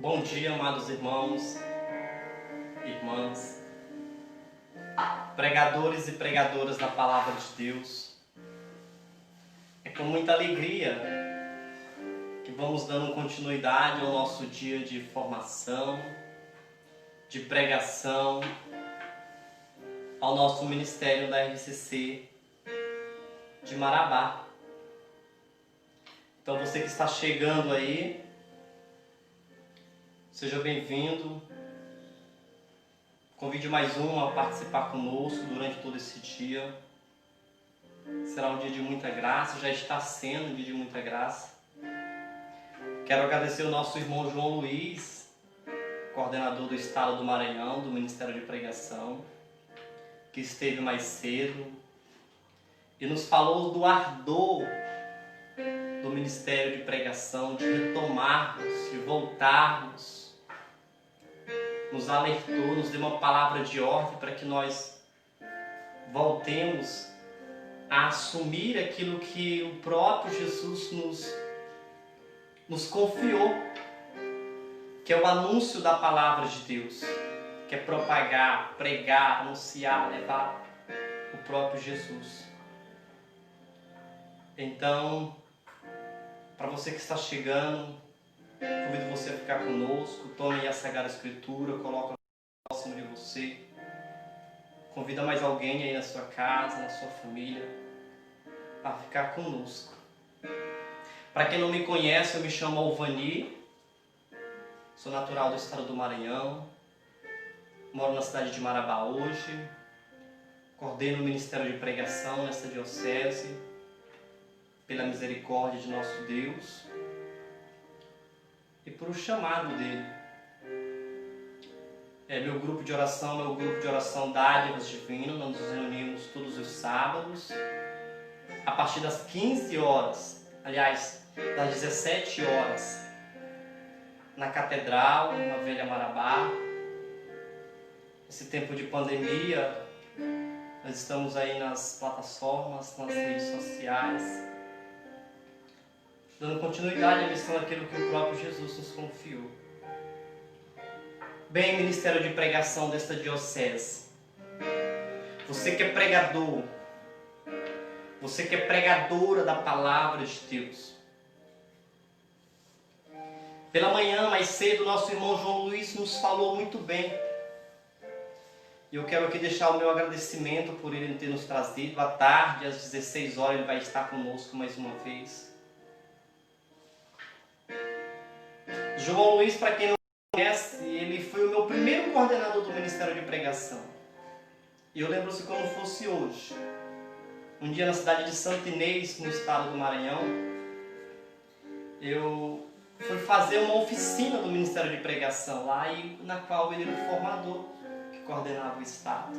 Bom dia, amados irmãos, irmãs, pregadores e pregadoras da Palavra de Deus. É com muita alegria que vamos dando continuidade ao nosso dia de formação, de pregação, ao nosso ministério da RCC de Marabá. Então você que está chegando aí, seja bem-vindo. Convide mais um a participar conosco durante todo esse dia. Será um dia de muita graça, já está sendo um dia de muita graça. Quero agradecer ao nosso irmão João Luiz, coordenador do Estado do Maranhão, do Ministério de Pregação, que esteve mais cedo e nos falou do ardor do Ministério de Pregação, de retomarmos, de voltarmos. Nos alertou, nos deu uma palavra de ordem para que nós voltemos a assumir aquilo que o próprio Jesus nos confiou, que é o anúncio da palavra de Deus, que é propagar, pregar, anunciar, levar o próprio Jesus. Então, para você que está chegando, convido você a ficar conosco. Tome aí a Sagrada Escritura, coloca próximo de você. Convida mais alguém aí na sua casa, na sua família, a ficar conosco. Para quem não me conhece, eu me chamo Alvani, sou natural do estado do Maranhão, moro na cidade de Marabá hoje, coordeno o Ministério de Pregação nesta diocese, pela misericórdia de nosso Deus e por o chamado dele. Meu grupo de oração é o grupo de oração Dádivas Divinas. Nós nos reunimos todos os sábados a partir das 15 horas, aliás, das 17 horas, na Catedral, na Velha Marabá. Esse tempo de pandemia, nós estamos aí nas plataformas, nas redes sociais, dando continuidade à missão daquilo que o próprio Jesus nos confiou. Bem, Ministério de Pregação desta diocese, você que é pregador, você que é pregadora da Palavra de Deus, pela manhã, mais cedo, nosso irmão João Luiz nos falou muito bem. E eu quero aqui deixar o meu agradecimento por ele ter nos trazido. À tarde, às 16 horas, ele vai estar conosco mais uma vez. João Luiz, para quem não conhece, ele foi o meu primeiro coordenador do Ministério de Pregação. E eu lembro-se como fosse hoje. Um dia na cidade de Santo Inês, no estado do Maranhão, eu fui fazer uma oficina do Ministério de Pregação lá, na qual ele era o formador que coordenava o estado.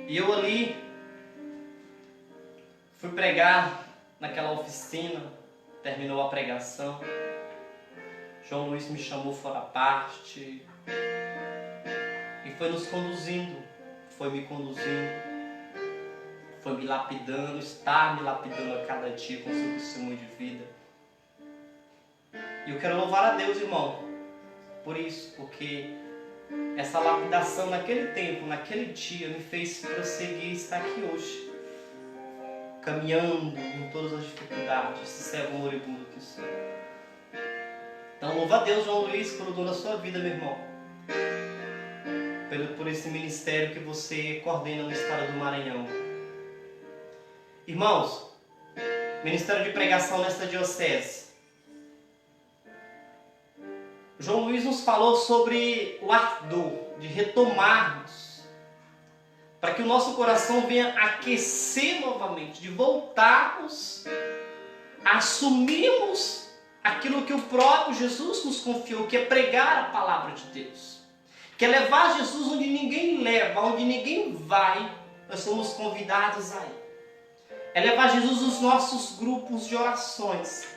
E eu ali fui pregar naquela oficina, terminou a pregação. João Luiz me chamou fora à parte e foi nos conduzindo, foi me conduzindo, foi me lapidando, está me lapidando a cada dia com o seu testemunho de vida. E eu quero louvar a Deus, irmão, por isso, porque essa lapidação naquele tempo, naquele dia, me fez prosseguir e estar aqui hoje, caminhando em todas as dificuldades, esse servo moribundo que sou. Então louva a Deus, João Luiz, pelo dom da sua vida, meu irmão, por esse ministério que você coordena no estado do Maranhão. Irmãos, Ministério de Pregação nesta diocese. João Luiz nos falou sobre o ardor de retomarmos, para que o nosso coração venha aquecer novamente, de voltarmos a assumirmos aquilo que o próprio Jesus nos confiou, que é pregar a palavra de Deus, que é levar Jesus onde ninguém leva, onde ninguém vai, nós somos convidados a ir. É levar Jesus nos nossos grupos de orações,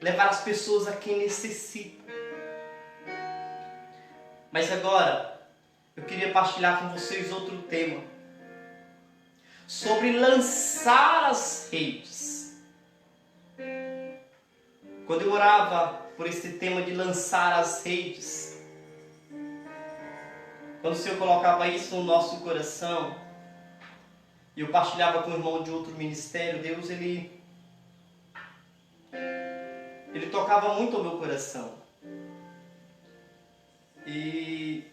levar as pessoas a quem necessitam. Mas agora, eu queria partilhar com vocês outro tema, sobre lançar as redes. quando eu orava por esse tema de lançar as redes, quando o Senhor colocava isso no nosso coração, e eu partilhava com o irmão de outro ministério, Deus, Ele tocava muito o meu coração. E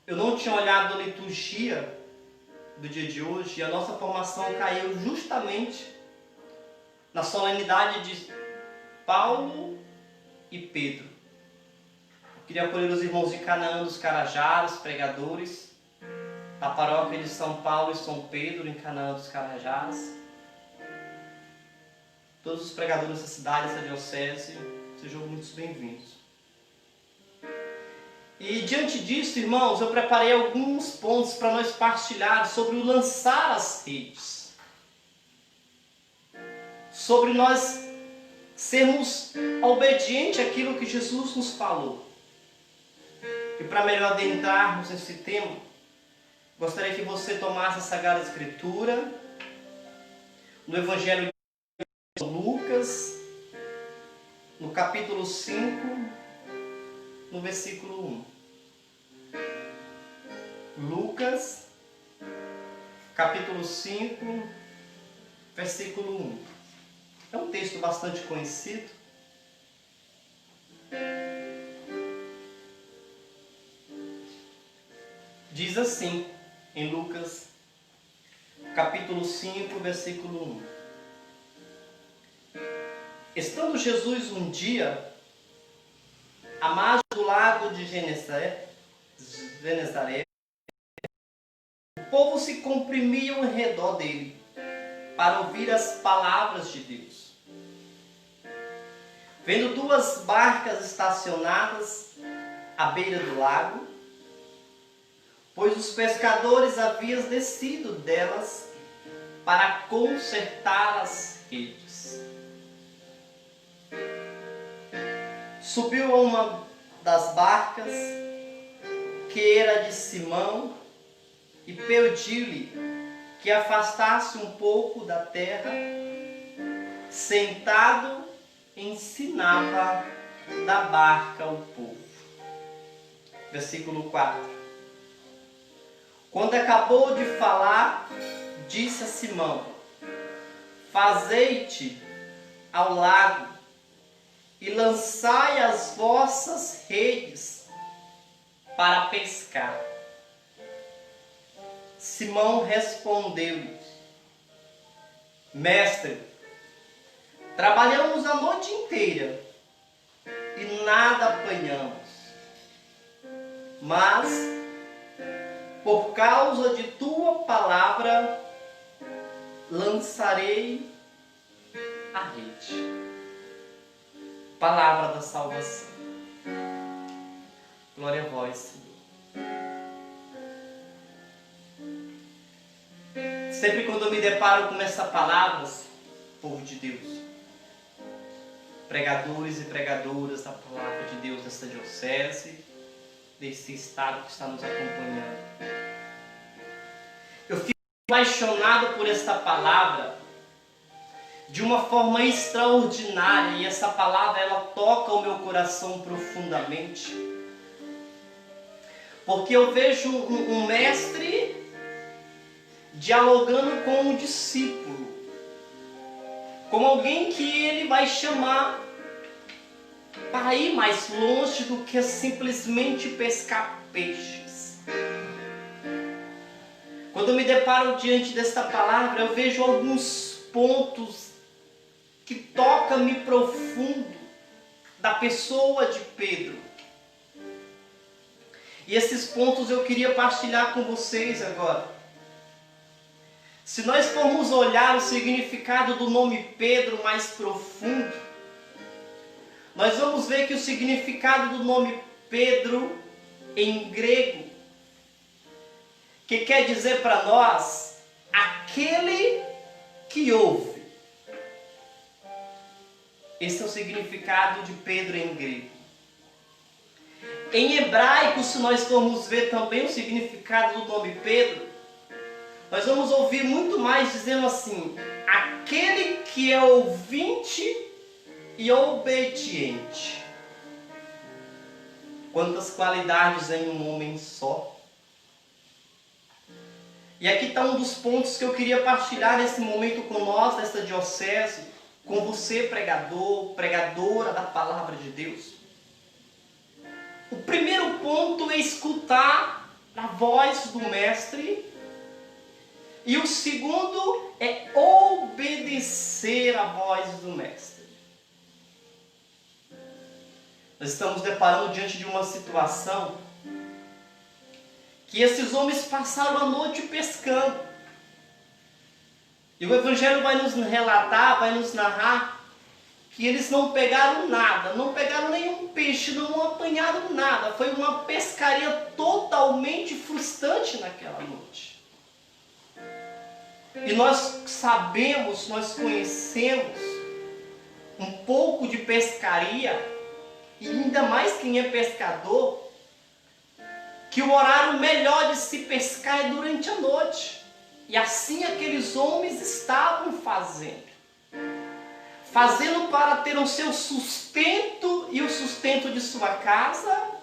eu não tinha olhado a liturgia do dia de hoje, e a nossa formação caiu justamente na solenidade de Paulo e Pedro. Eu queria acolher os irmãos de Canaã dos Carajás, pregadores da paróquia de São Paulo e São Pedro, em Canaã dos Carajás. Todos os pregadores dessa cidade, dessa diocese, sejam muito bem-vindos. E diante disso, irmãos, eu preparei alguns pontos para nós partilhar sobre o lançar as redes. Sobre nós sermos obedientes àquilo que Jesus nos falou. E para melhor adentrarmos nesse tema, gostaria que você tomasse a Sagrada Escritura, no Evangelho de Lucas, no capítulo 5, no versículo 1. Lucas, capítulo 5, versículo 1. É um texto bastante conhecido. Diz assim, em Lucas, capítulo 5, versículo 1. Estando Jesus um dia à margem do lago de Genesaré, o povo se comprimia ao redor dele para ouvir as palavras de Deus. Vendo duas barcas estacionadas à beira do lago, pois os pescadores haviam descido delas para consertar as redes. Subiu a uma das barcas, que era de Simão, e pediu-lhe que afastasse um pouco da terra. Sentado, ensinava da barca o povo. Versículo 4. Quando acabou de falar, disse a Simão: fazei-te ao lago e lançai as vossas redes para pescar. Simão respondeu-lhe: Mestre, trabalhamos a noite inteira e nada apanhamos, mas por causa de tua palavra lançarei a rede. Palavra da salvação. Glória a vós, Senhor. Sempre quando eu me deparo com essas palavras, povo de Deus, pregadores e pregadoras da palavra de Deus desta diocese, desse estado que está nos acompanhando, eu fico apaixonado por esta palavra de uma forma extraordinária, e essa palavra ela toca o meu coração profundamente, porque eu vejo um mestre dialogando com um discípulo, como alguém que ele vai chamar para ir mais longe do que simplesmente pescar peixes. Quando eu me deparo diante desta palavra, eu vejo alguns pontos que tocam-me profundo da pessoa de Pedro. E esses pontos eu queria partilhar com vocês agora. Se nós formos olhar o significado do nome Pedro mais profundo, nós vamos ver que o significado do nome Pedro em grego, que quer dizer para nós, aquele que ouve. Esse é o significado de Pedro em grego. Em hebraico, se nós formos ver também o significado do nome Pedro, nós vamos ouvir muito mais dizendo assim: aquele que é ouvinte e obediente. Quantas qualidades em um homem só. E aqui está um dos pontos que eu queria partilhar nesse momento com nós, nesta diocese, com você, pregador, pregadora da palavra de Deus. O primeiro ponto é escutar a voz do Mestre. E o segundo é obedecer a voz do Mestre. Nós estamos deparando diante de uma situação que esses homens passaram a noite pescando. E o Evangelho vai nos relatar, vai nos narrar, que eles não pegaram nada, não pegaram nenhum peixe, não apanharam nada. Foi uma pescaria totalmente frustrante naquela noite. E nós sabemos, nós conhecemos um pouco de pescaria, e ainda mais quem é pescador, que o horário melhor de se pescar é durante a noite. E assim aqueles homens estavam fazendo. Fazendo para ter o seu sustento e o sustento de sua casa.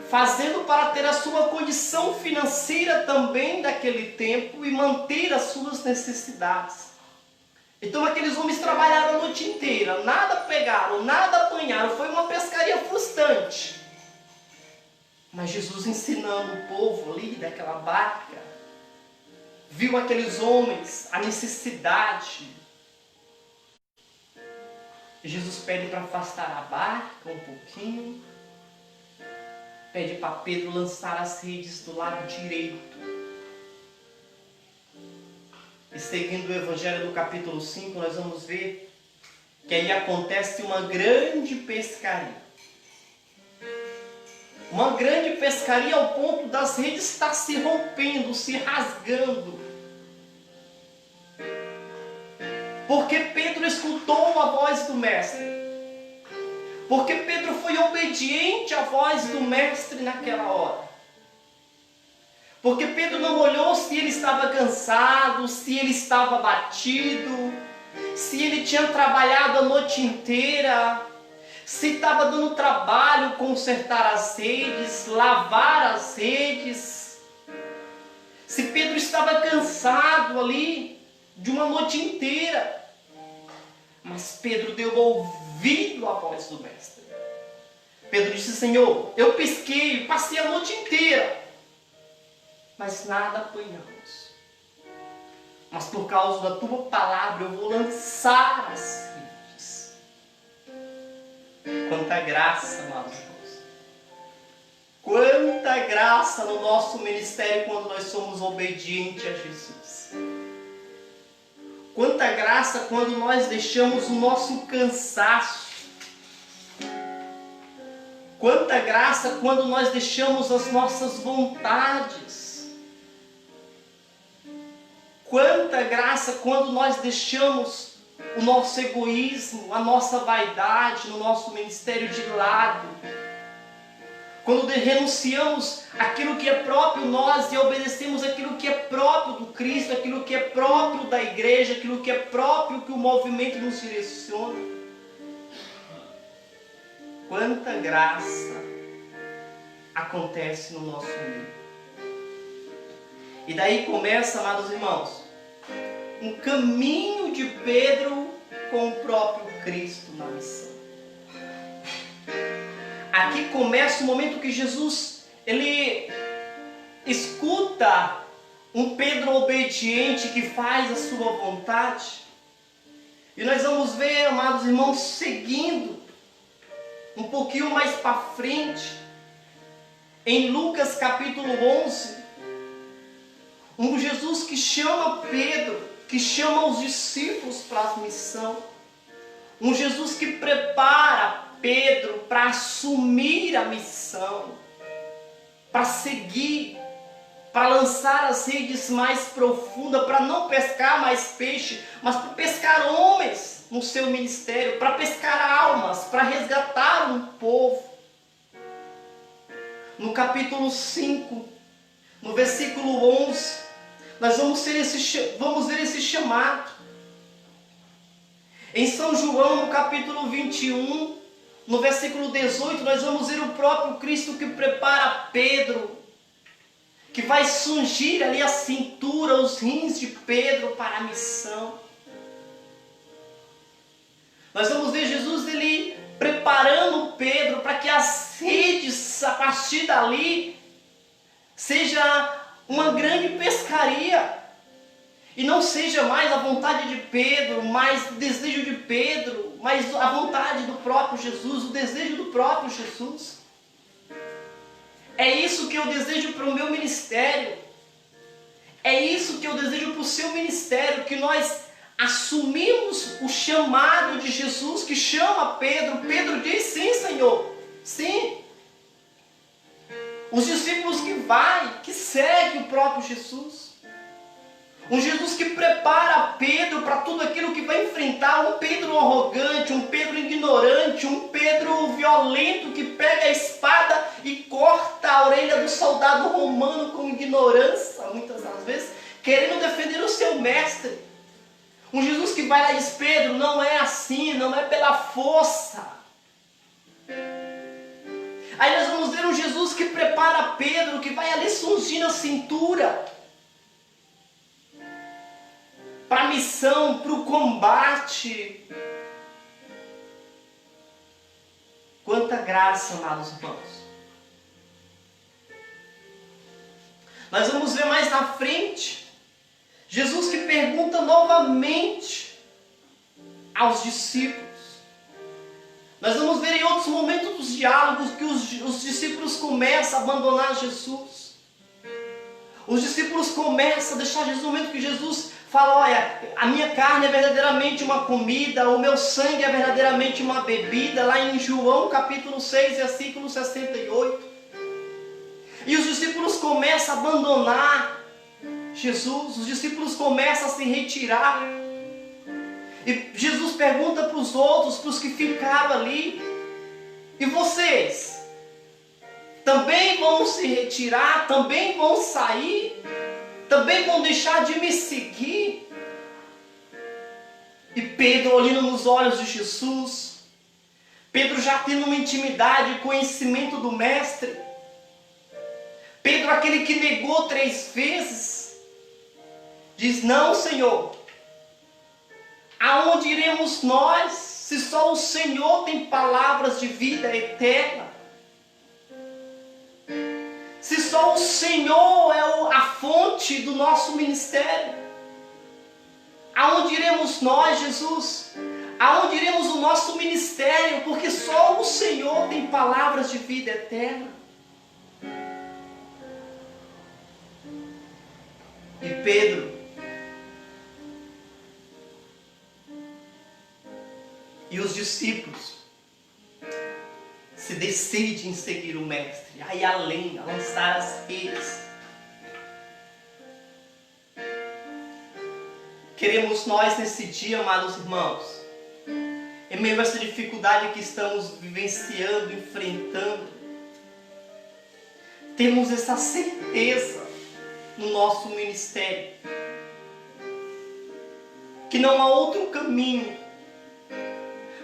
Fazendo para ter a sua condição financeira também daquele tempo e manter as suas necessidades. Então aqueles homens trabalharam a noite inteira, nada pegaram, nada apanharam, foi uma pescaria frustrante. Mas Jesus ensinando o povo ali daquela barca, viu aqueles homens, a necessidade. E Jesus pede para afastar a barca um pouquinho, pede para Pedro lançar as redes do lado direito. E seguindo o Evangelho do capítulo 5, nós vamos ver que aí acontece uma grande pescaria. Uma grande pescaria ao ponto das redes estar se rompendo, se rasgando. Porque Pedro escutou a voz do Mestre. Porque Pedro foi obediente à voz do Mestre naquela hora. Porque Pedro não olhou se ele estava cansado, se ele estava abatido, se ele tinha trabalhado a noite inteira, se estava dando trabalho consertar as redes, lavar as redes. Se Pedro estava cansado ali de uma noite inteira. Mas Pedro deu ouvido à voz do Mestre. Pedro disse: Senhor, eu pesquei, passei a noite inteira, mas nada apanhamos. Mas por causa da tua palavra eu vou lançar as redes. Quanta graça, amados irmãos. Quanta graça no nosso ministério quando nós somos obedientes a Jesus. Quanta graça quando nós deixamos o nosso cansaço. Quanta graça quando nós deixamos as nossas vontades. Quanta graça quando nós deixamos o nosso egoísmo, a nossa vaidade no nosso ministério de lado. Quando renunciamos aquilo que é próprio nós e obedecemos aquilo que é próprio do Cristo, aquilo que é próprio da igreja, aquilo que é próprio que o movimento nos direciona. Quanta graça acontece no nosso meio. E daí começa, amados irmãos, um caminho de Pedro com o próprio Cristo na missão. Aqui começa o momento que Jesus, ele escuta um Pedro obediente que faz a sua vontade. E nós vamos ver, amados irmãos, seguindo um pouquinho mais para frente, em Lucas capítulo 11, um Jesus que chama Pedro, que chama os discípulos para a missão. Um Jesus que prepara Pedro para assumir a missão, para seguir, para lançar as redes mais profundas, para não pescar mais peixe, mas para pescar homens no seu ministério, para pescar almas, para resgatar um povo. No capítulo 5, no versículo 11, nós vamos ver esse chamado. Em São João, no capítulo 21, no versículo 18, nós vamos ver o próprio Cristo que prepara Pedro, que vai cingir ali a cintura, os rins de Pedro para a missão. Nós vamos ver Jesus ele preparando Pedro para que as redes, a partir dali, seja uma grande pescaria. E não seja mais a vontade de Pedro, mais o desejo de Pedro, mas a vontade do próprio Jesus, o desejo do próprio Jesus. É isso que eu desejo para o meu ministério. É isso que eu desejo para o seu ministério, que nós assumimos o chamado de Jesus que chama Pedro. Pedro diz: sim, Senhor, sim. Os discípulos que seguem o próprio Jesus. Um Jesus que prepara Pedro para tudo aquilo que vai enfrentar. Um Pedro arrogante, um Pedro ignorante, um Pedro violento que pega a espada e corta a orelha do soldado romano com ignorância, muitas das vezes, querendo defender o seu mestre. Um Jesus que vai lá e diz: Pedro, não é assim, não é pela força. Aí nós vamos ver um Jesus que prepara Pedro, que vai ali cingindo a cintura para a missão, para o combate. Quanta graça, amados irmãos. Nós vamos ver mais na frente Jesus que pergunta novamente aos discípulos. Nós vamos ver em outros momentos dos diálogos que os discípulos começam a abandonar Jesus. Os discípulos começam a deixar Jesus, no momento que Jesus fala: olha, a minha carne é verdadeiramente uma comida, o meu sangue é verdadeiramente uma bebida, lá em João capítulo 6, versículo 68. E os discípulos começam a abandonar Jesus, os discípulos começam a se retirar. E Jesus pergunta para os outros, para os que ficaram ali: e vocês? Também vão se retirar? Também vão sair? Também vão deixar de me seguir? E Pedro, olhando nos olhos de Jesus, Pedro já tendo uma intimidade, conhecimento do Mestre, Pedro, aquele que negou 3 vezes, diz: não, Senhor, aonde iremos nós, se só o Senhor tem palavras de vida eterna? Se só o Senhor é a fonte do nosso ministério, aonde iremos nós, Jesus? Aonde iremos o nosso ministério? Porque só o Senhor tem palavras de vida eterna. E Pedro e os discípulos se decidem em seguir o Mestre, a ir além, a lançar as redes. Queremos nós nesse dia, amados irmãos, em meio a essa dificuldade que estamos vivenciando, enfrentando, temos essa certeza no nosso ministério, que não há outro caminho,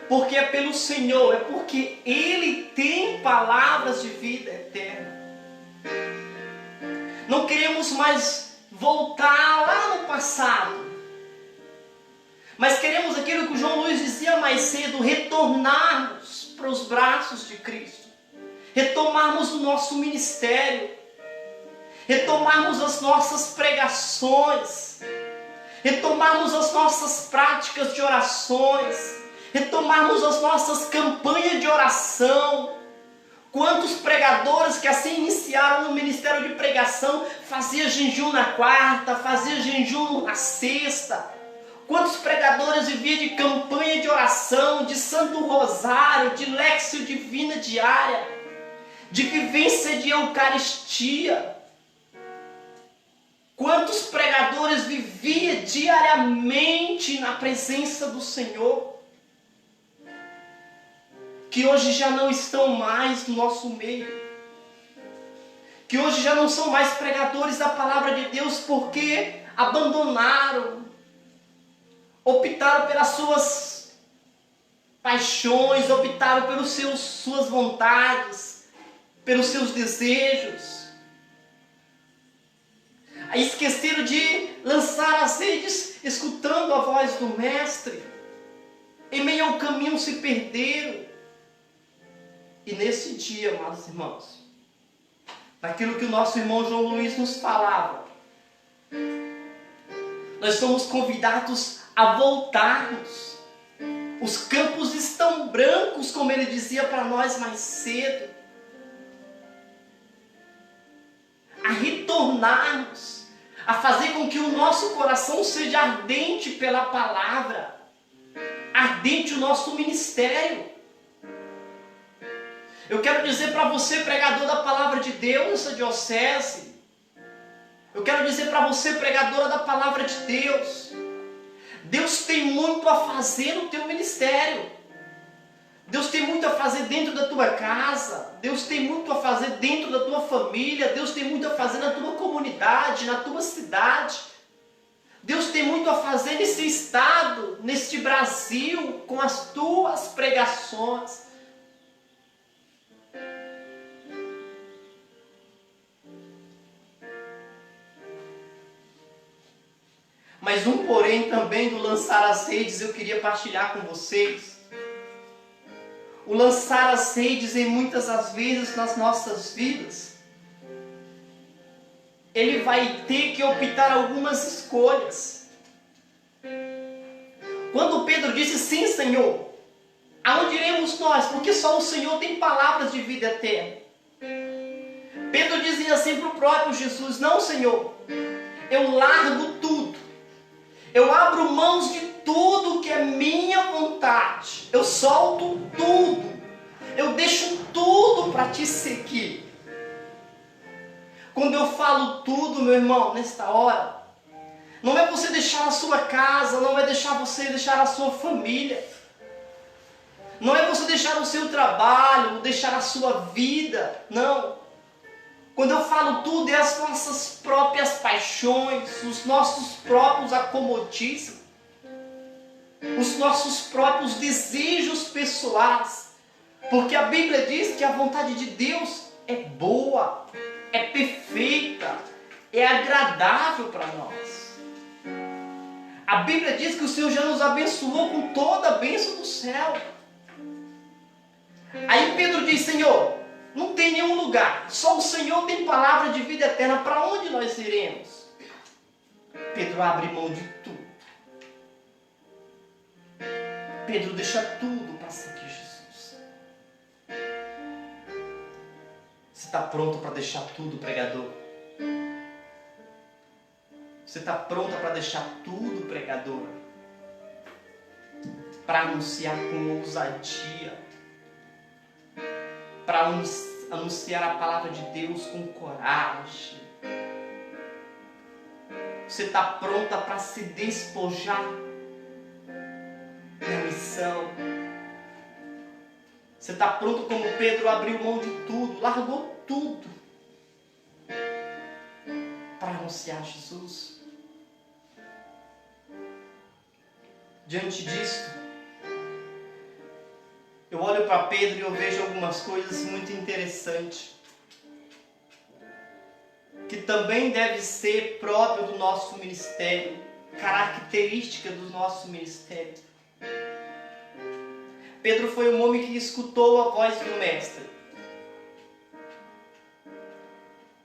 porque é pelo Senhor, é porque Ele tem palavras de vida eterna. Não queremos mais voltar lá no passado, mas queremos aquilo que o João Luiz dizia mais cedo: retornarmos para os braços de Cristo, retomarmos o nosso ministério, retomarmos as nossas pregações, retomarmos as nossas práticas de orações, retomarmos as nossas campanhas de oração. Quantos pregadores que assim iniciaram no ministério de pregação, fazia jejum na quarta, fazia jejum na sexta. Quantos pregadores viviam de campanha de oração, de Santo Rosário, de Léxio Divina diária, de vivência de Eucaristia. Quantos pregadores viviam diariamente na presença do Senhor, que hoje já não estão mais no nosso meio, que hoje já não são mais pregadores da palavra de Deus, porque abandonaram, optaram pelas suas paixões, optaram pelos suas vontades, pelos seus desejos. Aí esqueceram de lançar as redes, escutando a voz do Mestre. Em meio ao caminho se perderam. E nesse dia, amados irmãos, naquilo que o nosso irmão João Luiz nos falava, nós somos convidados a voltarmos. Os campos estão brancos, como ele dizia para nós mais cedo. A retornarmos, a fazer com que o nosso coração seja ardente pela palavra, ardente o nosso ministério. Eu quero dizer para você, pregador da palavra de Deus nessa diocese, eu quero dizer para você, pregadora da palavra de Deus, Deus tem muito a fazer no teu ministério. Deus tem muito a fazer dentro da tua casa. Deus tem muito a fazer dentro da tua família. Deus tem muito a fazer na tua comunidade, na tua cidade. Deus tem muito a fazer nesse estado, neste Brasil, com as tuas pregações. Mas um porém também do lançar as redes eu queria partilhar com vocês. O lançar as redes em muitas das vezes nas nossas vidas, ele vai ter que optar algumas escolhas. Quando Pedro disse, sim Senhor, aonde iremos nós? Porque só o Senhor tem palavras de vida eterna. Pedro dizia assim para o próprio Jesus, não Senhor, eu largo tudo. Eu abro mãos de tudo que é minha vontade. Eu solto tudo. Eu deixo tudo para te seguir. Quando eu falo tudo, meu irmão, nesta hora, não é você deixar a sua casa, não é você deixar a sua família. Não é você deixar o seu trabalho, deixar a sua vida. Não. Quando eu falo tudo, é as nossas próprias paixões, os nossos próprios acomodismos, os nossos próprios desejos pessoais. Porque a Bíblia diz que a vontade de Deus é boa, é perfeita, é agradável para nós. A Bíblia diz que o Senhor já nos abençoou com toda a bênção do céu. Aí Pedro diz, Senhor, não tem nenhum lugar, só o Senhor tem palavra de vida eterna, para onde nós iremos? Pedro abre mão de tudo. Pedro deixa tudo para seguir Jesus. Você está pronto para deixar tudo, pregador? Você está pronta para deixar tudo, pregadora? Para anunciar com ousadia, para anunciar a palavra de Deus com coragem. Você está pronta para se despojar da missão. Você está pronto como Pedro abriu mão de tudo, largou tudo para anunciar Jesus. Diante disto, eu olho para Pedro e eu vejo algumas coisas muito interessantes, que também deve ser próprio do nosso ministério, característica do nosso ministério. Pedro foi um homem que escutou a voz do Mestre.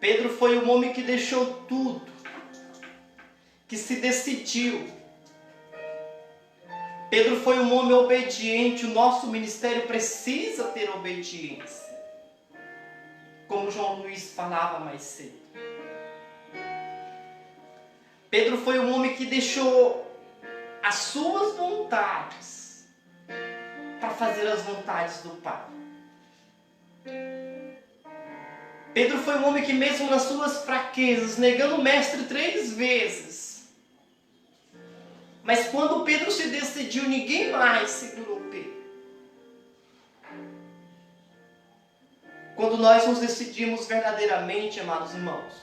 Pedro foi um homem que deixou tudo, que se decidiu. Pedro foi um homem obediente. O nosso ministério precisa ter obediência, como João Luiz falava mais cedo. Pedro foi um homem que deixou as suas vontades para fazer as vontades do Pai. Pedro foi um homem que mesmo nas suas fraquezas, negando o Mestre 3 vezes, mas quando Pedro se decidiu, ninguém mais segurou Pedro. Quando nós nos decidimos verdadeiramente, amados irmãos,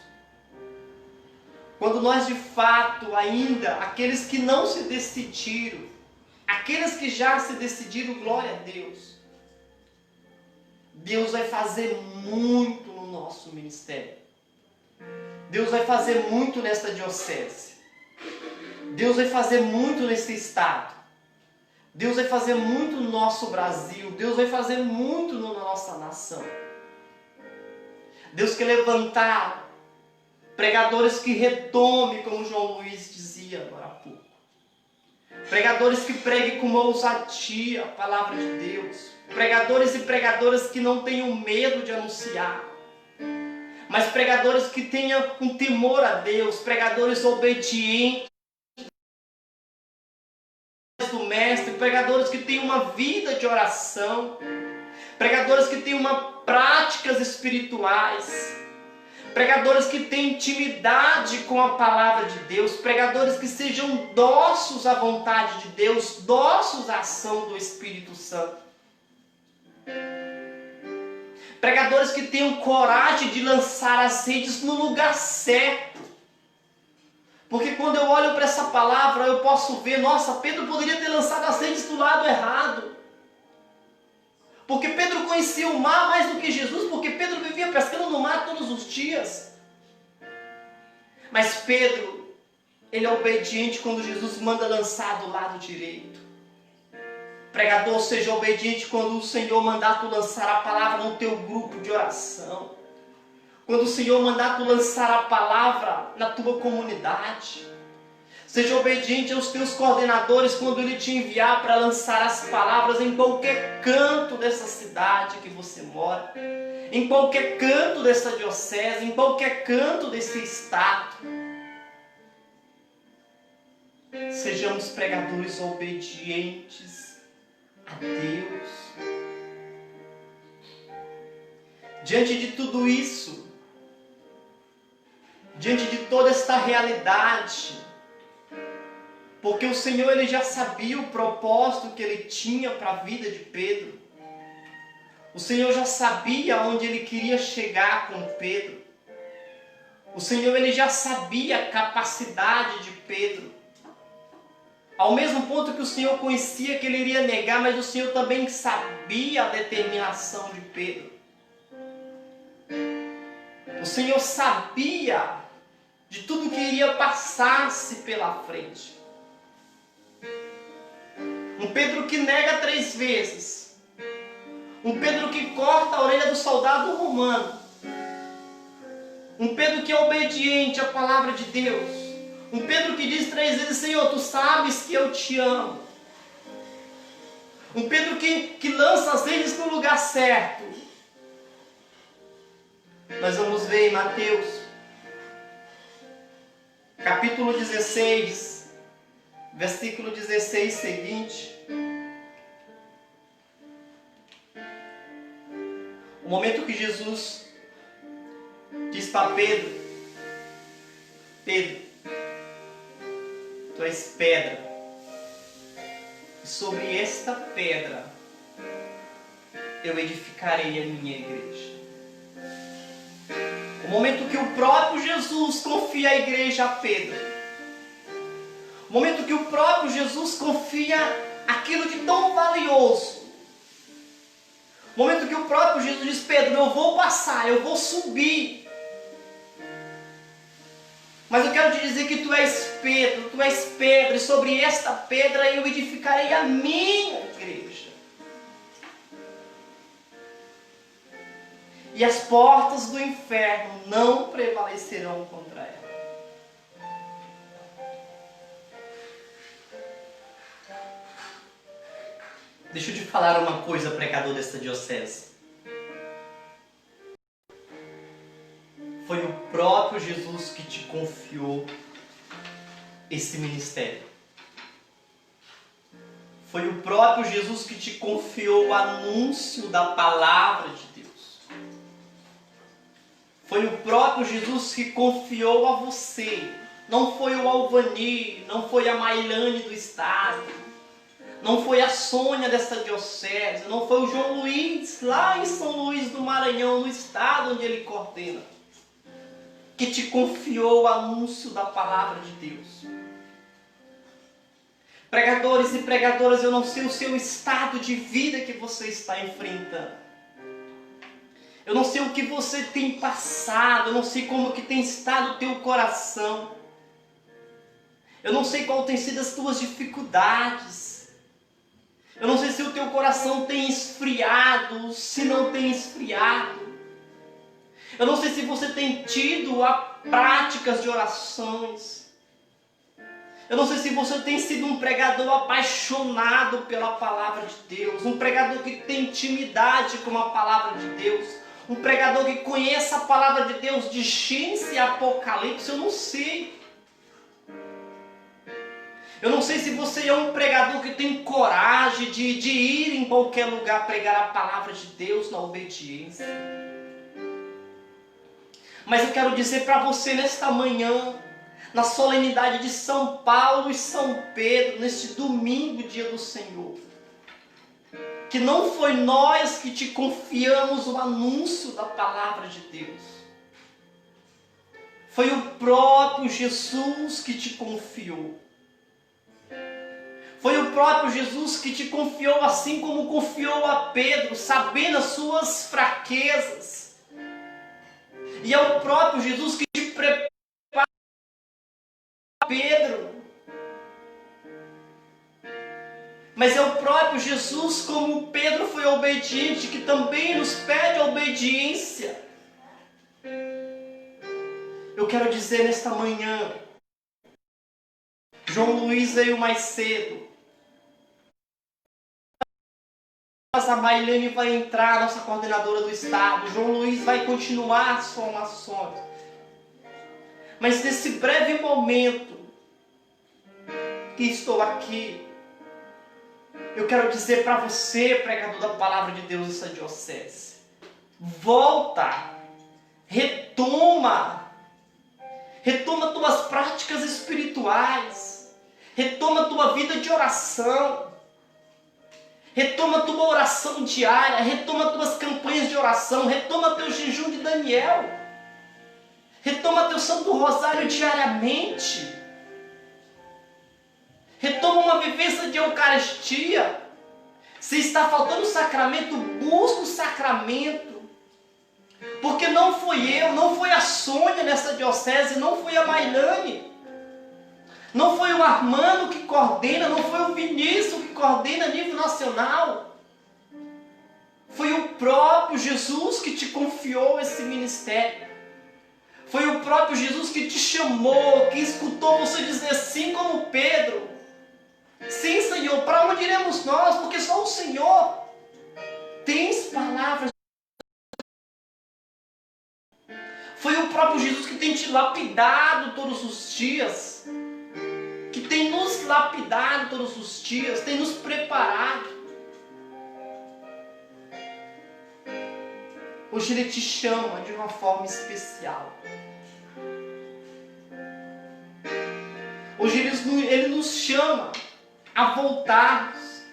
quando nós de fato ainda, aqueles que não se decidiram, Aqueles que já se decidiram, glória a Deus. Deus vai fazer muito no nosso ministério. Deus vai fazer muito nesta diocese. Deus vai fazer muito nesse estado. Deus vai fazer muito no nosso Brasil. Deus vai fazer muito na nossa nação. Deus quer levantar pregadores que retomem, como João Luiz dizia agora há pouco. Pregadores que preguem com uma ousadia a palavra de Deus. Pregadores e pregadoras que não tenham medo de anunciar. Mas pregadores que tenham um temor a Deus. Pregadores obedientes do Mestre. Pregadores que tenham uma vida de oração. Pregadores que tenham práticas espirituais. Pregadores que tenham intimidade com a palavra de Deus. Pregadores que sejam dóceis à vontade de Deus, dóceis à ação do Espírito Santo. Pregadores que tenham coragem de lançar as redes no lugar certo. Porque quando eu olho para essa palavra, eu posso ver, nossa, Pedro poderia ter lançado as redes do lado errado. Porque Pedro conhecia o mar mais do que Jesus, porque Pedro vivia pescando no mar todos os dias. Mas Pedro, ele é obediente quando Jesus manda lançar do lado direito. Pregador, seja obediente quando o Senhor mandar tu lançar a palavra no teu grupo de oração. Quando o Senhor mandar tu lançar a palavra na tua comunidade. Seja obediente aos teus coordenadores quando Ele te enviar para lançar as palavras em qualquer canto dessa cidade que você mora, em qualquer canto dessa diocese, em qualquer canto desse estado. Sejamos pregadores obedientes a Deus. Diante de tudo isso, diante de toda esta realidade, porque o Senhor ele já sabia o propósito que ele tinha para a vida de Pedro. O Senhor já sabia onde ele queria chegar com Pedro. O Senhor ele já sabia a capacidade de Pedro. Ao mesmo ponto que o Senhor conhecia que ele iria negar, mas o Senhor também sabia a determinação de Pedro. O Senhor sabia de tudo que iria passar-se pela frente. Um Pedro que nega 3 vezes. Um Pedro que corta a orelha do soldado romano. Um Pedro que é obediente à palavra de Deus. Um Pedro que diz 3 vezes, Senhor, tu sabes que eu te amo. Um Pedro que lança as redes no lugar certo. Nós vamos ver em Mateus, capítulo 16, versículo 16 seguinte. O momento que Jesus diz para Pedro, Pedro, tu és pedra, e sobre esta pedra eu edificarei a minha igreja. O momento que o próprio Jesus confia a igreja a Pedro. O momento que o próprio Jesus confia aquilo de tão valioso. O momento que o próprio Jesus diz, Pedro, eu vou passar, eu vou subir. Mas eu quero te dizer que tu és Pedro, tu és pedra, e sobre esta pedra eu edificarei a minha igreja. E as portas do inferno não prevalecerão contra ela. Deixa eu te falar uma coisa, pregador desta diocese. Foi o próprio Jesus que te confiou esse ministério. Foi o próprio Jesus que te confiou o anúncio da palavra de Deus. Foi o próprio Jesus que confiou a você. Não foi o Alvani, não foi a Mailane do estado, não foi a Sônia dessa diocese, não foi o João Luiz, lá em São Luís do Maranhão, no estado onde ele coordena, que te confiou o anúncio da palavra de Deus. Pregadores e pregadoras, eu não sei o seu estado de vida que você está enfrentando. Eu não sei o que você tem passado, eu não sei como que tem estado o teu coração. Eu não sei qual tem sido as tuas dificuldades. Eu não sei se o teu coração tem esfriado, se não tem esfriado. Eu não sei se você tem tido práticas de orações. Eu não sei se você tem sido um pregador apaixonado pela palavra de Deus, um pregador que tem intimidade com a palavra de Deus, um pregador que conhece a palavra de Deus de Gênesis e Apocalipse. Eu não sei. Eu não sei se você é um pregador que tem coragem de ir em qualquer lugar pregar a palavra de Deus na obediência. Mas eu quero dizer para você nesta manhã, na solenidade de São Paulo e São Pedro, neste domingo, dia do Senhor, que não foi nós que te confiamos o anúncio da palavra de Deus. Foi o próprio Jesus que te confiou. Foi o próprio Jesus que te confiou, assim como confiou a Pedro, sabendo as suas fraquezas. E é o próprio Jesus que te prepara, Pedro. Mas é o próprio Jesus, como Pedro foi obediente, que também nos pede obediência. Eu quero dizer nesta manhã, João Luiz veio mais cedo. A Mailene vai entrar, nossa coordenadora do estado. João Luiz vai continuar as formações. Mas nesse breve momento que estou aqui, eu quero dizer para você, pregador da palavra de Deus nessa diocese, volta, retoma tuas práticas espirituais, retoma tua vida de oração, retoma tua oração diária, retoma tuas campanhas de oração, retoma teu jejum de Daniel, retoma teu Santo Rosário diariamente, retoma uma vivência de Eucaristia. Se está faltando o sacramento, busca o sacramento. Porque não fui eu, não foi a Sônia nessa diocese, não foi a Mailane, não foi o Armando que coordena, não foi o Vinícius que coordena a nível nacional. Foi o próprio Jesus que te confiou esse ministério. Foi o próprio Jesus que te chamou, que escutou você dizer assim como Pedro: sim, Senhor, para onde iremos nós? Porque só o Senhor tens palavras. Foi o próprio Jesus que tem te lapidado todos os dias, que tem nos lapidado todos os dias, tem nos preparado. Hoje Ele te chama de uma forma especial. Hoje Ele nos chama a voltarmos,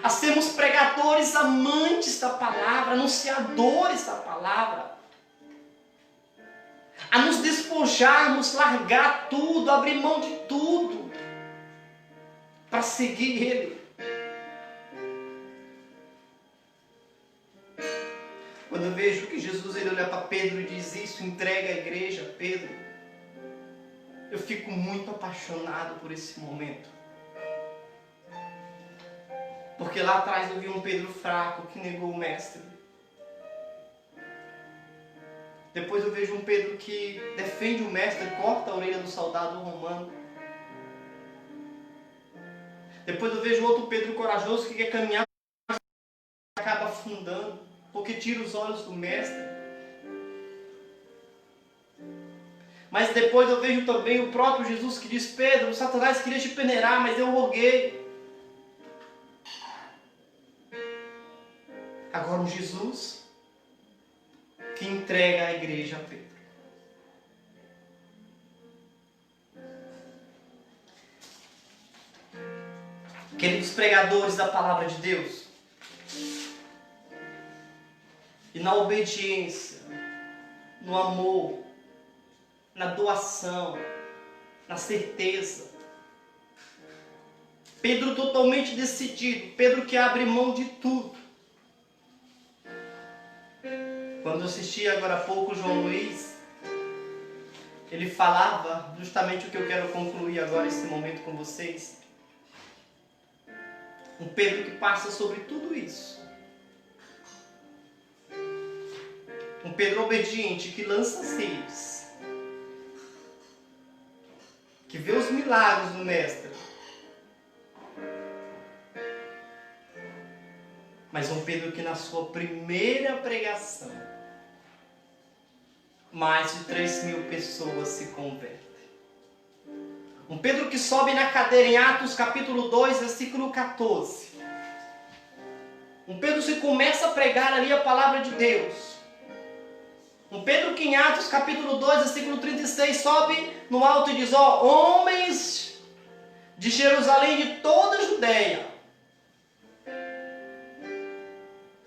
a sermos pregadores amantes da palavra, anunciadores da palavra, a nos despojarmos, largar tudo, abrir mão de tudo, para seguir Ele. Quando eu vejo que Jesus ele olha para Pedro e diz isso, entrega a igreja, Pedro, eu fico muito apaixonado por esse momento. Porque lá atrás eu vi um Pedro fraco que negou o mestre. Depois eu vejo um Pedro que defende o mestre, corta a orelha do soldado romano. Depois eu vejo outro Pedro corajoso que quer caminhar e acaba afundando, porque tira os olhos do mestre. Mas depois eu vejo também o próprio Jesus que diz: Pedro, o Satanás queria te peneirar, mas eu roguei. Agora um Jesus que entrega a igreja a Pedro. Queridos pregadores da palavra de Deus, e na obediência, no amor, na doação, na certeza, Pedro totalmente decidido, Pedro que abre mão de tudo. Quando eu assisti agora há pouco o João Luiz, ele falava justamente o que eu quero concluir agora esse momento com vocês. Um Pedro que passa sobre tudo isso. Um Pedro obediente que lança as redes, que vê os milagres do Mestre. Mas um Pedro que na sua primeira pregação, mais de 3.000 pessoas se convertem. Um Pedro que sobe na cadeira em Atos capítulo 2, versículo 14. Um Pedro que começa a pregar ali a palavra de Deus. Um Pedro que em Atos capítulo 2, versículo 36, sobe no alto e diz: ó, homens de Jerusalém, de toda a Judéia,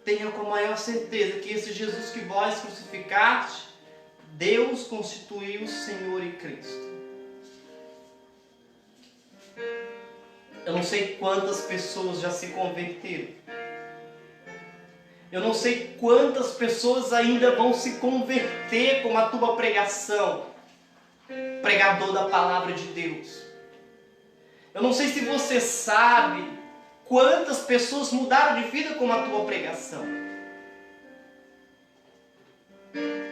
tenham com a maior certeza que esse Jesus que vós crucificaste, Deus constituiu Senhor e Cristo. Eu não sei quantas pessoas já se converteram. Eu não sei quantas pessoas ainda vão se converter com a tua pregação, pregador da palavra de Deus. Eu não sei se você sabe quantas pessoas mudaram de vida com a tua pregação.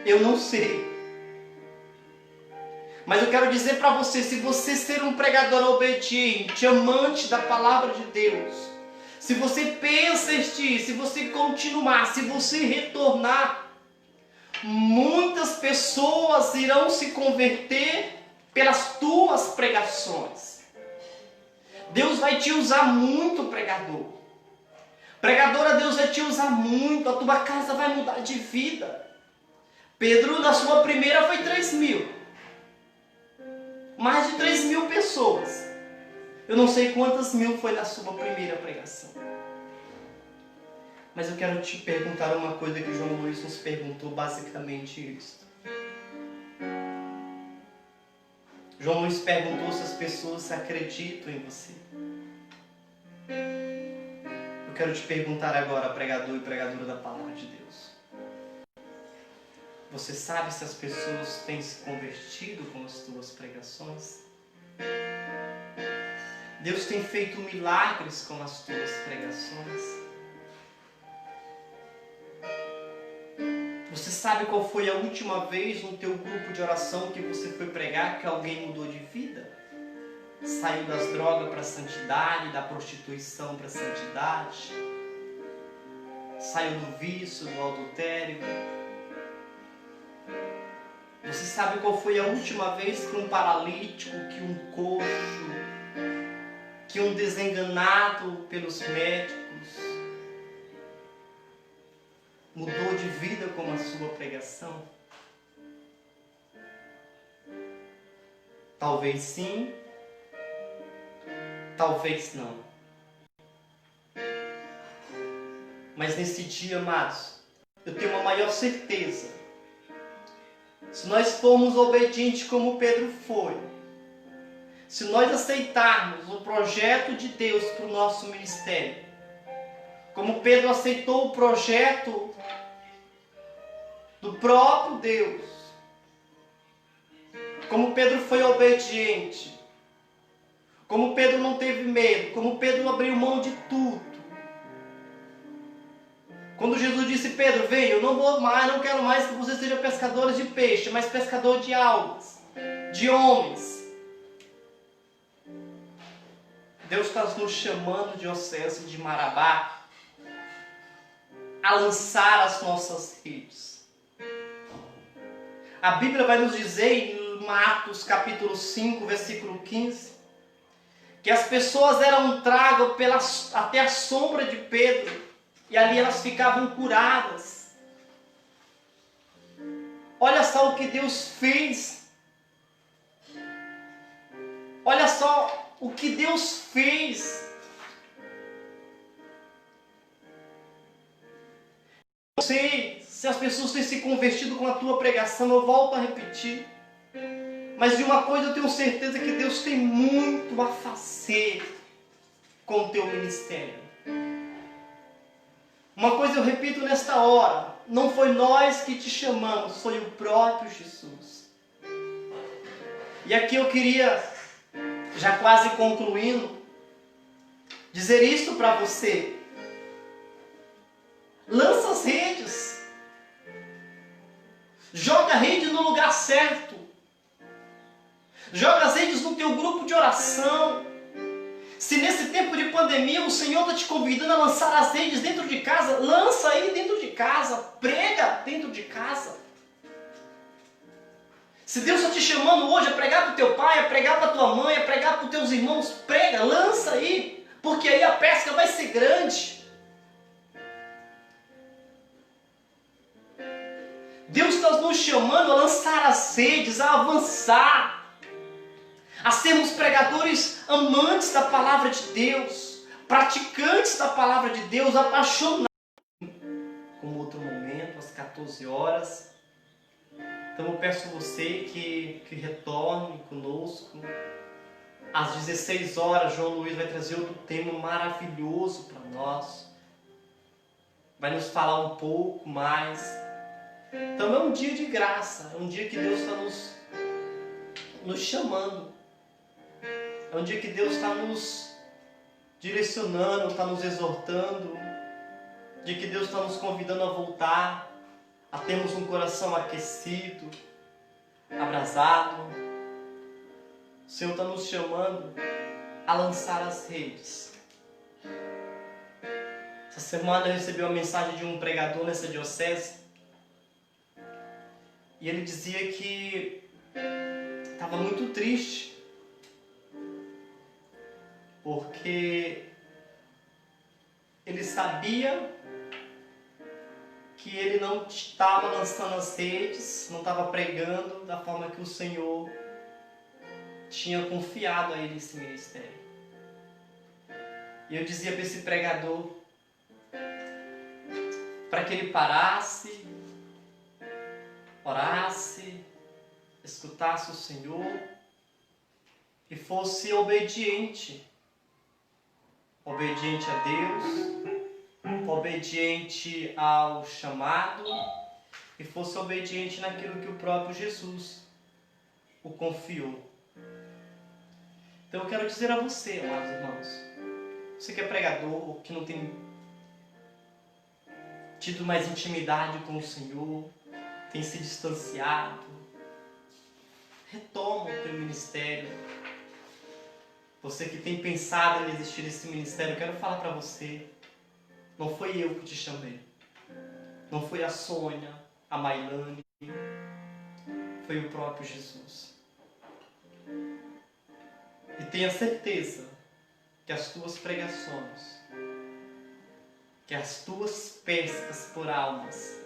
Eu não sei. Mas eu quero dizer para você, se você ser um pregador obediente, amante da palavra de Deus, se você persistir, se você continuar, se você retornar, muitas pessoas irão se converter pelas tuas pregações. Deus vai te usar muito, pregador. Pregadora, Deus vai te usar muito, a tua casa vai mudar de vida. Pedro, na sua primeira foi 3.000. Mais de 3.000 pessoas. Eu não sei quantas mil foi na sua primeira pregação. Mas eu quero te perguntar uma coisa que João Luiz nos perguntou, basicamente isso. João Luiz perguntou se as pessoas acreditam em você. Eu quero te perguntar agora, pregador e pregadora da palavra de Deus. Você sabe se as pessoas têm se convertido com as tuas pregações? Deus tem feito milagres com as tuas pregações? Você sabe qual foi a última vez no teu grupo de oração que você foi pregar que alguém mudou de vida? Saiu das drogas para a santidade, da prostituição para a santidade? Saiu do vício, do adultério? Você sabe qual foi a última vez que um paralítico, que um coxo, que um desenganado pelos médicos mudou de vida com a sua pregação? Talvez sim, talvez não. Mas nesse dia, amados, eu tenho uma maior certeza. Se nós formos obedientes como Pedro foi, se nós aceitarmos o projeto de Deus para o nosso ministério, como Pedro aceitou o projeto do próprio Deus, como Pedro foi obediente, como Pedro não teve medo, como Pedro abriu mão de tudo. Quando Jesus disse: Pedro, vem, eu não quero mais que você seja pescador de peixe, mas pescador de almas, de homens. Deus está nos chamando de Océsio, de Marabá, a lançar as nossas redes. A Bíblia vai nos dizer em Atos capítulo 5, versículo 15, que as pessoas eram tragas até a sombra de Pedro, e ali elas ficavam curadas. Olha só o que Deus fez. Olha só o que Deus fez. Não sei se as pessoas têm se convertido com a tua pregação, eu volto a repetir. Mas de uma coisa eu tenho certeza, que Deus tem muito a fazer. com o teu ministério. Uma coisa eu repito nesta hora, não foi nós que te chamamos, foi o próprio Jesus. E aqui eu queria, já quase concluindo, dizer isso para você. Lança as redes. Joga a rede no lugar certo. Joga as redes no teu grupo de oração. Se nesse tempo de pandemia o Senhor está te convidando a lançar as redes dentro de casa, lança aí dentro de casa. Prega dentro de casa. Se Deus está te chamando hoje a pregar para o teu pai, a pregar para a tua mãe, a pregar para os teus irmãos, prega, lança aí. Porque aí a pesca vai ser grande. Deus está nos chamando a lançar as redes, a avançar, a sermos pregadores amantes da palavra de Deus, praticantes da palavra de Deus, apaixonados. Como outro momento, às 14 horas. Então eu peço a você que retorne conosco. Às 16 horas, João Luiz vai trazer outro tema maravilhoso para nós. Vai nos falar um pouco mais. Então é um dia de graça, é um dia que Deus está nos chamando. É um dia que Deus está nos direcionando, está nos exortando. De que Deus está nos convidando a voltar, a termos um coração aquecido, abrasado. O Senhor está nos chamando a lançar as redes. Essa semana eu recebi uma mensagem de um pregador nessa diocese. E ele dizia que estava muito triste. Porque ele sabia que ele não estava lançando as redes, não estava pregando da forma que o Senhor tinha confiado a ele esse ministério. E eu dizia para esse pregador, para que ele parasse, orasse, escutasse o Senhor e fosse obediente. Obediente a Deus, obediente ao chamado e fosse obediente naquilo que o próprio Jesus o confiou. Então eu quero dizer a você, amados irmãos, você que é pregador, que não tem tido mais intimidade com o Senhor, tem se distanciado, retoma o teu ministério. Você que tem pensado em desistir desse ministério, eu quero falar para você, não foi eu que te chamei, não foi a Sônia, a Mailane, foi o próprio Jesus. E tenha certeza que as tuas pregações, que as tuas pescas por almas,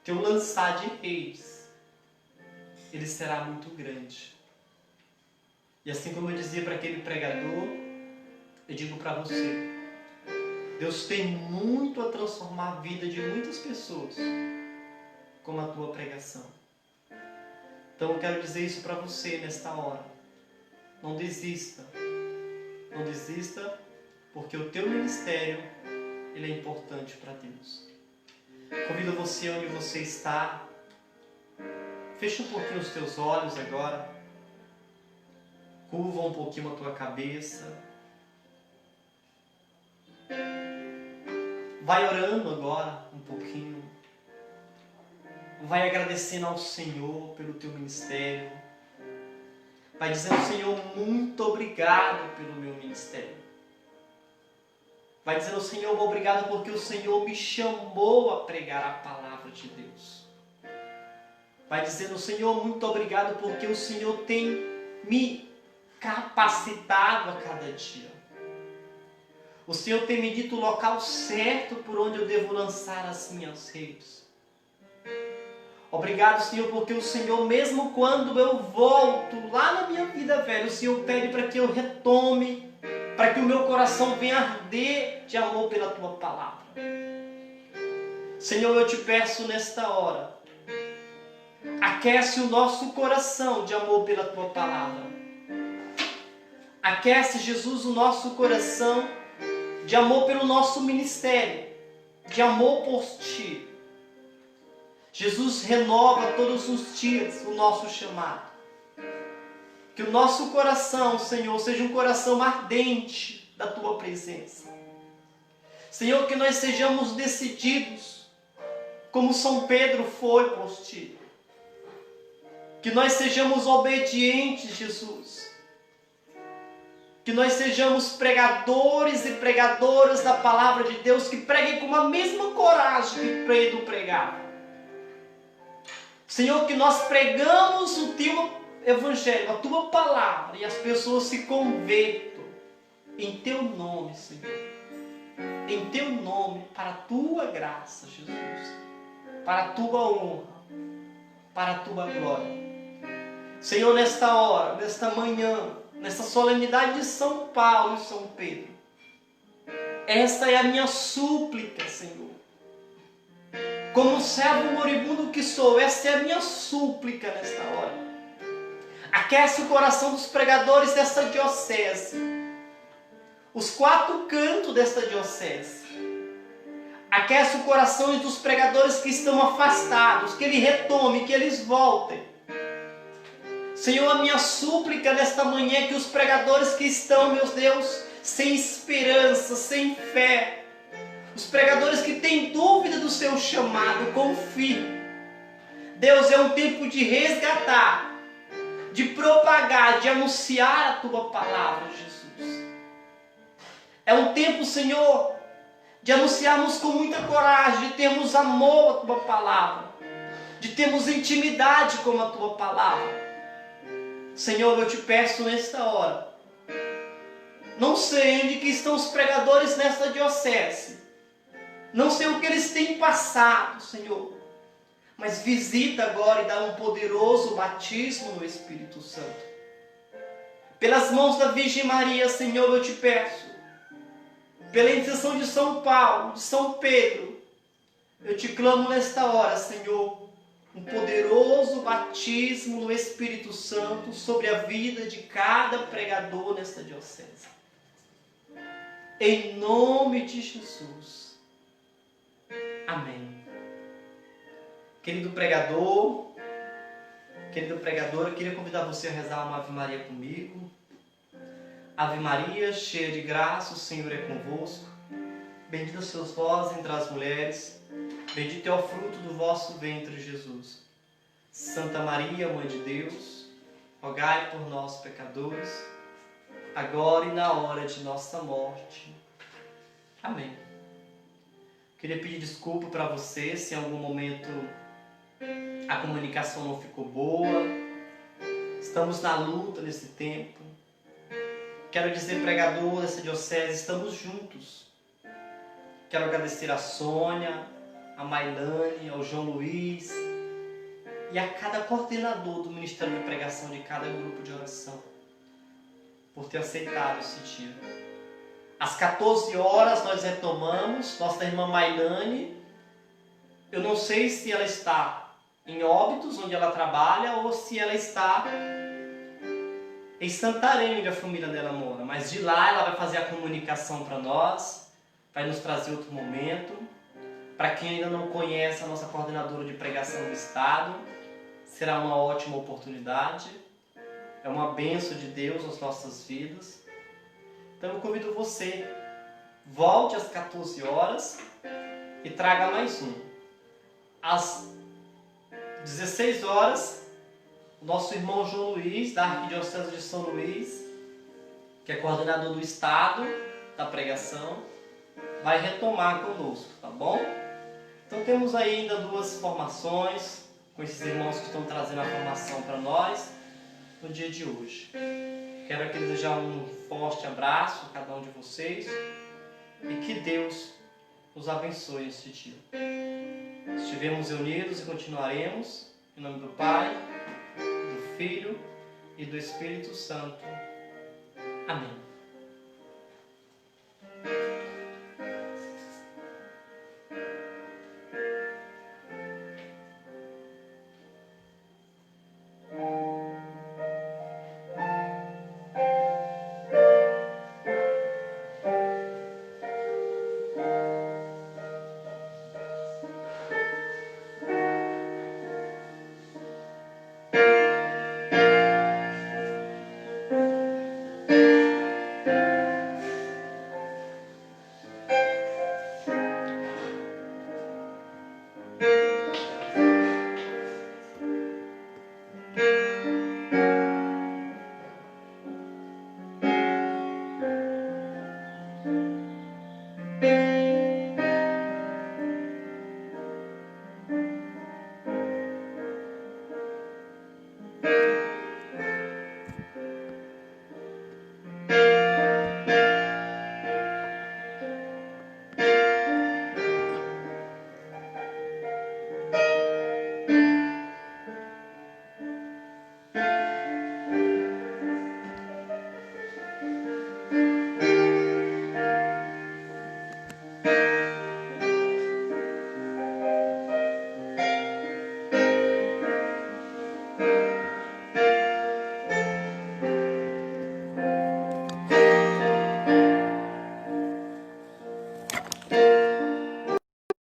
teu lançar de redes, ele será muito grande. E assim como eu dizia para aquele pregador, eu digo para você, Deus tem muito a transformar a vida de muitas pessoas com a tua pregação. Então eu quero dizer isso para você nesta hora. Não desista. Não desista, porque o teu ministério, ele é importante para Deus. Convido você onde você está. Fecha um pouquinho os teus olhos agora. Curva um pouquinho a tua cabeça. Vai orando agora um pouquinho. Vai agradecendo ao Senhor pelo teu ministério. Vai dizendo, Senhor, muito obrigado pelo meu ministério. Vai dizendo, Senhor, obrigado porque o Senhor me chamou a pregar a palavra de Deus. Vai dizendo, Senhor, muito obrigado porque o Senhor tem me capacitado a cada dia. O Senhor tem me dito o local certo por onde eu devo lançar as minhas redes. Obrigado, Senhor, porque o Senhor, mesmo quando eu volto lá na minha vida velha, o Senhor pede para que eu retome, para que o meu coração venha arder de amor pela Tua palavra. Senhor, eu te peço nesta hora, aquece o nosso coração de amor pela Tua palavra. Aquece, Jesus, o nosso coração de amor pelo nosso ministério, de amor por Ti. Jesus, renova todos os dias o nosso chamado. Que o nosso coração, Senhor, seja um coração ardente da Tua presença. Senhor, que nós sejamos decididos, como São Pedro foi por Ti. Que nós sejamos obedientes, Jesus. Que nós sejamos pregadores e pregadoras da palavra de Deus, que preguem com a mesma coragem que Pedro pregava. Senhor, que nós pregamos o Teu Evangelho, a Tua palavra, e as pessoas se convertam em Teu nome, Senhor. Em Teu nome, para a Tua graça, Jesus. Para a Tua honra, para a Tua glória. Senhor, nesta hora, nesta manhã, nesta solenidade de São Paulo e São Pedro, esta é a minha súplica, Senhor. Como servo moribundo que sou, esta é a minha súplica nesta hora. Aquece o coração dos pregadores desta diocese, os 4 cantos desta diocese. Aquece o coração dos pregadores que estão afastados, que Ele retome, que eles voltem. Senhor, a minha súplica nesta manhã é que os pregadores que estão, meu Deus, sem esperança, sem fé, os pregadores que têm dúvida do seu chamado, confie. Deus, é um tempo de resgatar, de propagar, de anunciar a Tua palavra, Jesus. É um tempo, Senhor, de anunciarmos com muita coragem, de termos amor à Tua palavra, de termos intimidade com a Tua palavra. Senhor, eu te peço nesta hora, não sei onde que estão os pregadores nesta diocese, não sei o que eles têm passado, Senhor, mas visita agora e dá um poderoso batismo no Espírito Santo. Pelas mãos da Virgem Maria, Senhor, eu te peço, pela intercessão de São Paulo, de São Pedro, eu te clamo nesta hora, Senhor, um poderoso batismo no Espírito Santo sobre a vida de cada pregador nesta diocese. Em nome de Jesus. Amém. Querido pregador, querida pregadora, eu queria convidar você a rezar uma Ave Maria comigo. Ave Maria, cheia de graça, o Senhor é convosco. Bendita sois vós entre as mulheres, bendito é o fruto do vosso ventre, Jesus. Santa Maria, Mãe de Deus, rogai por nós, pecadores, agora e na hora de nossa morte. Amém. Queria pedir desculpa para você se em algum momento a comunicação não ficou boa. Estamos na luta nesse tempo. Quero dizer, pregador dessa diocese, estamos juntos. Quero agradecer a Sônia, a Mailane, ao João Luiz e a cada coordenador do Ministério de Pregação de cada grupo de oração por ter aceitado esse dia. Às 14 horas nós retomamos. Nossa irmã Mailane, eu não sei se ela está em Óbidos, onde ela trabalha, ou se ela está em Santarém, onde a família dela mora. Mas de lá ela vai fazer a comunicação para nós, vai nos trazer outro momento. Para quem ainda não conhece a nossa coordenadora de pregação do Estado, será uma ótima oportunidade. É uma bênção de Deus nas nossas vidas. Então eu convido você, volte às 14 horas e traga mais um. Às 16 horas, o nosso irmão João Luiz, da Arquidiocese de São Luís, que é coordenador do Estado da pregação, vai retomar conosco, tá bom? Então temos aí ainda 2 formações com esses irmãos que estão trazendo a formação para nós no dia de hoje. Quero aqui desejar um forte abraço a cada um de vocês e que Deus nos abençoe neste dia. Estivemos unidos e continuaremos, em nome do Pai, do Filho e do Espírito Santo. Amém.